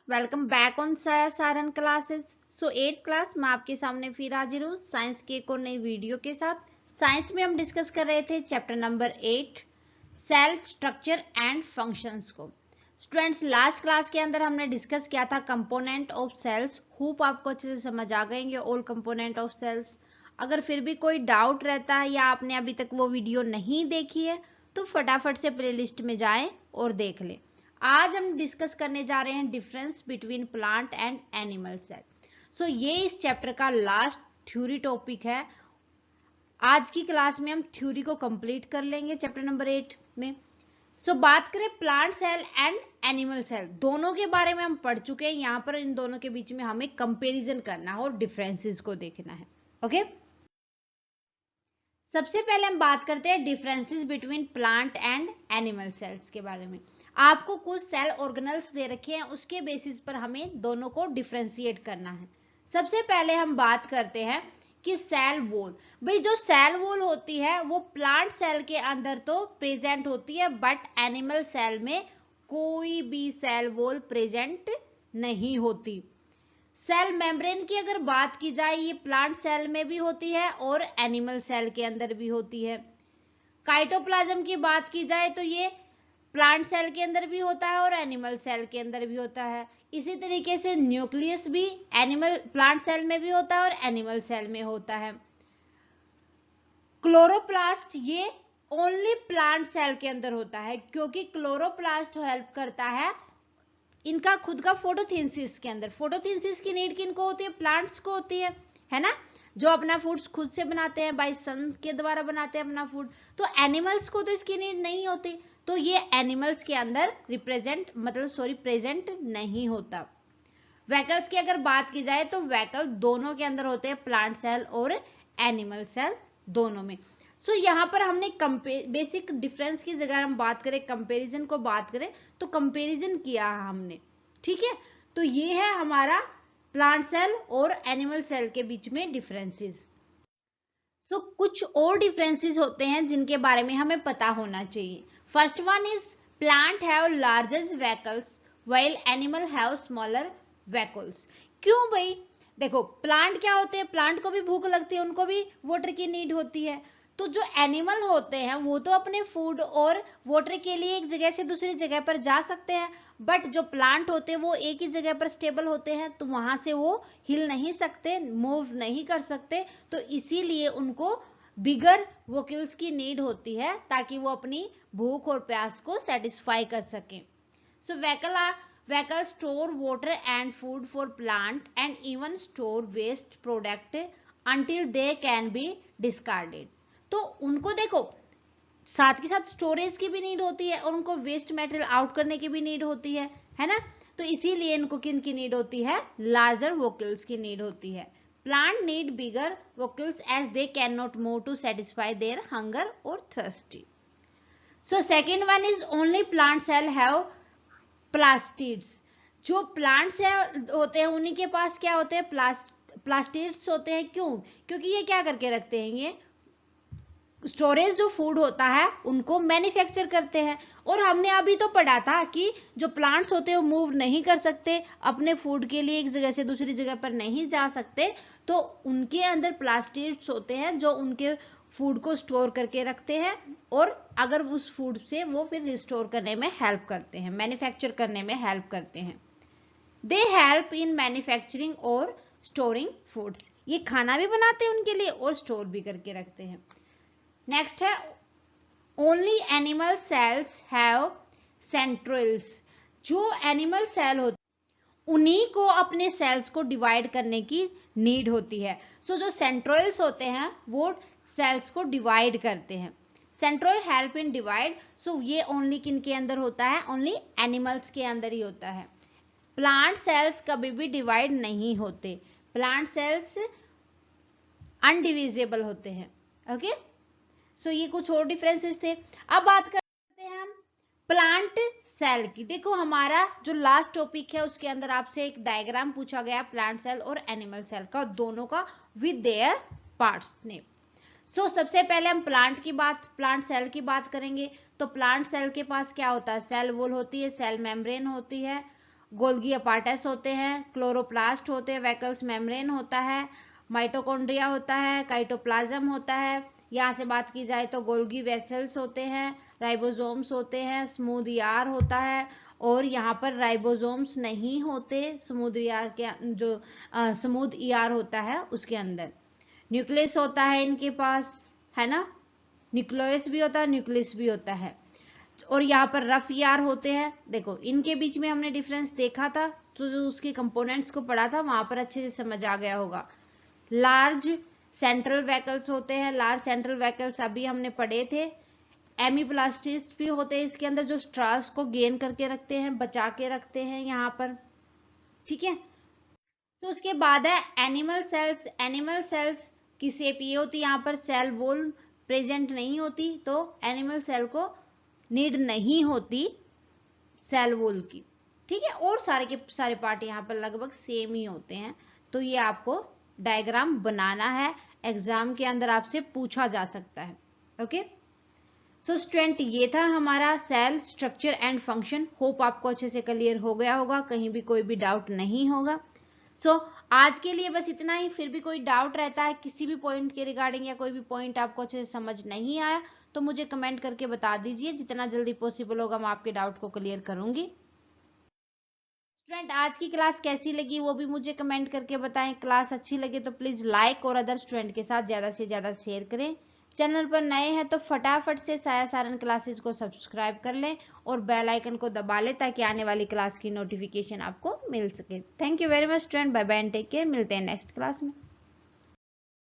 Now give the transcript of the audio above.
Welcome back on Saran classes. So 8th class में आपके सामने फिर हाजिर हूँ साइंस के एक और नई वीडियो के साथ। साइंस में हम डिस्कस कर रहे थे chapter number 8 cell structure and functions को। स्टूडेंट्स, लास्ट क्लास के अंदर हमने डिस्कस किया था कंपोनेंट ऑफ सेल्स। होप आपको अच्छे से समझ आ गएंगे ऑल कंपोनेंट ऑफ सेल्स। अगर फिर भी कोई डाउट रहता है या आपने अभी तक वो वीडियो नहीं देखी है तो फटाफट से प्लेलिस्ट में जाएं और देख लें। आज हम डिस्कस करने जा रहे हैं difference between plant and animal cell. So ये इस चैप्टर का लास्ट थ्योरी टॉपिक है। आज की क्लास में हम थ्योरी को कंप्लीट कर लेंगे चैप्टर नंबर 8 में। बात करें plant cell and animal cell, दोनों के बारे में हम पढ़ चुके हैं। यहाँ पर इन दोनों के बीच में हमें कंपेरिजन करना है और डिफरेंसेस को देखना है। ओके, सबसे पहले हम बात करते हैं differences between plant and animal cells के बारे में। आपको कुछ सेल ऑर्गेनल्स दे रखे हैं, उसके बेसिस पर हमें दोनों को डिफरेंशिएट करना है। सबसे पहले हम बात करते हैं कि सेल वॉल। भाई, जो सेल वॉल होती है वो प्लांट सेल के अंदर तो प्रेजेंट होती है, बट एनिमल सेल में कोई भी सेल वॉल प्रेजेंट नहीं होती। सेल मेम्ब्रेन की अगर बात की जाए, ये प्लांट सेल में भी होती है और एनिमल सेल के अंदर भी होती है। काइटोप्लाज्म की बात की जाए तो ये प्लांट सेल के अंदर भी होता है और एनिमल सेल के अंदर भी होता है। इसी तरीके से न्यूक्लियस भी प्लांट सेल में भी होता है और एनिमल सेल में होता है। क्लोरोप्लास्ट ये ओनली प्लांट सेल के अंदर होता है, क्योंकि क्लोरोप्लास्ट हेल्प करता है इनका खुद का फोटोसिंथेसिस के अंदर। फोटोसिंथेसिस की नीड किनको होती है? प्लांट्स को होती है ना, जो अपना फूड खुद से बनाते हैं, बाय सन के द्वारा बनाते हैं अपना फूड। तो एनिमल्स को तो इसकी नीड नहीं होती, तो ये एनिमल्स के अंदर प्रेजेंट नहीं होता। वैकल्स की अगर बात की जाए तो वैकल दोनों के अंदर होते हैं, प्लांट सेल और एनिमल सेल दोनों में। यहाँ पर हमने बेसिक डिफरेंस की जगह हम बात करें, कंपैरिजन को बात करें, तो कंपैरिजन किया हमने। ठीक है, तो ये है हमारा प्लांट सेल और एनिमल सेल के बीच में डिफरेंसेस। कुछ और डिफरेंसेस होते हैं जिनके बारे में हमें पता होना चाहिए। First one is plant have largest vacuoles while animal have smaller vacuoles. क्यों भाई? देखो, प्लांट क्या होते हैं, प्लांट को भी भूख लगती है, उनको भी वाटर की नीड होती है। तो जो एनिमल होते हैं वो तो अपने फूड और वाटर के लिए एक जगह से दूसरी जगह पर जा सकते हैं, बट जो प्लांट होते हैं वो एक ही जगह पर स्टेबल होते हैं, तो वहां से वो हिल नहीं सकते, मूव नहीं कर सकते। तो इसीलिए उनको बिगर वोकल्स की नीड होती है, ताकि वो अपनी भूख और प्यास को सेटिस्फाई कर सकें। So vacuole store water and food for plant and even store waste product until they can be discarded. तो उनको देखो, साथ के साथ स्टोरेज की भी नीड होती है और उनको वेस्ट मटेरियल आउट करने की भी नीड होती है ना। तो इसीलिए इनको किन की नीड होती है? लार्जर वोकल्स की नीड होती है। Plant need bigger vacuoles as they can not move to satisfy their hunger और thirsty. So second one is only plant cell have plastids. जो प्लांट सेल होते हैं उन्हीं के पास क्या होते हैं? प्लास्टिड्स होते हैं। क्यों? क्योंकि ये क्या करके रखते हैं, ये स्टोरेज जो फूड होता है उनको मैन्युफैक्चर करते हैं। और हमने अभी तो पढ़ा था कि जो प्लांट्स होते हैं वो मूव नहीं कर सकते, अपने फूड के लिए एक जगह से दूसरी जगह पर नहीं जा सकते, तो उनके अंदर प्लास्टिड्स होते हैं जो उनके फूड को स्टोर करके रखते हैं, और अगर उस फूड से वो फिर रिस्टोर करने में हेल्प करते हैं, मैन्युफैक्चर करने में हेल्प करते हैं। दे हेल्प इन मैन्युफैक्चरिंग और स्टोरिंग फूड्स। ये खाना भी बनाते हैं उनके लिए और स्टोर भी करके रखते हैं। नेक्स्ट है ओनली एनिमल सेल्स हैव सेंट्रियल्स। जो एनिमल सेल होते उन्हीं को अपने सेल्स को डिवाइड करने की नीड होती है। जो सेंट्रियल्स होते हैं वो सेल्स को डिवाइड करते हैं। Centriole help in divide. ये ओनली किन के अंदर होता है? ओनली एनिमल्स के अंदर ही होता है। प्लांट सेल्स कभी भी डिवाइड नहीं होते, प्लांट सेल्स अनडिविजिबल होते हैं। ओके, ये कुछ और डिफरेंसेस थे। अब बात करते हैं हम प्लांट सेल की। देखो, हमारा जो लास्ट टॉपिक है उसके अंदर आपसे एक डायग्राम पूछा गया प्लांट सेल और एनिमल सेल का, दोनों का विद देयर पार्ट्स नेम। सबसे पहले हम प्लांट सेल की बात करेंगे। तो प्लांट सेल के पास क्या होता है? सेल वॉल होती है, सेल मेम्ब्रेन होती है, गोल्गी अपार्टस होते हैं, क्लोरोप्लास्ट होते हैं, वैकल्स मेम्ब्रेन होता है, माइटोकॉन्ड्रिया होता है, काइटोप्लाज्म होता है। यहाँ से बात की जाए तो गोल्गी वेसल्स होते हैं, राइबोसोम्स होते हैं, स्मूथ ईआर होता है, और यहाँ पर राइबोसोम्स नहीं होते स्मूथ ईआर के जो स्मूथ ईआर होता है उसके अंदर। न्यूक्लियस होता है इनके पास, है ना, न्यूक्लियस भी होता है, न्यूक्लियस भी होता है। और यहाँ पर रफ ईआर होते हैं। देखो इनके बीच में हमने डिफरेंस देखा था, तो जो उसके कंपोनेंट्स को पढ़ा था वहां पर अच्छे से समझ आ गया होगा। लार्ज सेंट्रल वैकल्स होते हैं, लार्ज सेंट्रल वैकल्स अभी हमने पढ़े थे। एमीप्लास्टिस भी होते हैं इसके अंदर, जो स्ट्रास को गेन करके रखते हैं, बचा के रखते हैं यहाँ पर, ठीक है। तो उसके बाद है एनिमल सेल्स। एनिमल सेल्स की शेप ये होती है, यहाँ पर सेल वॉल प्रेजेंट नहीं होती, तो एनिमल सेल को नीड नहीं होती सेल वॉल की, ठीक है। और सारे के सारे पार्ट यहाँ पर लगभग सेम ही होते हैं। तो ये आपको डायग्राम बनाना है, एग्जाम के अंदर आपसे पूछा जा सकता है। ओके, सो स्टूडेंट ये था हमारा cell structure and function. Hope आपको अच्छे से क्लियर हो गया होगा, कहीं भी कोई भी डाउट नहीं होगा। सो आज के लिए बस इतना ही। फिर भी कोई डाउट रहता है किसी भी पॉइंट के रिगार्डिंग, या कोई भी पॉइंट आपको अच्छे से समझ नहीं आया, तो मुझे कमेंट करके बता दीजिए। जितना जल्दी पॉसिबल होगा मैं आपके डाउट को क्लियर करूंगी। स्टूडेंट आज की क्लास कैसी लगी वो भी मुझे कमेंट करके बताएं। क्लास अच्छी लगे तो प्लीज लाइक और अदर स्टूडेंट के साथ ज्यादा से ज्यादा शेयर करें। चैनल पर नए हैं तो फटाफट से साया सारन क्लासेस को सब्सक्राइब कर लें और बेल आइकन को दबा लें, ताकि आने वाली क्लास की नोटिफिकेशन आपको मिल सके। Thank you very much student, bye bye and take care. मिलते हैं नेक्स्ट क्लास में।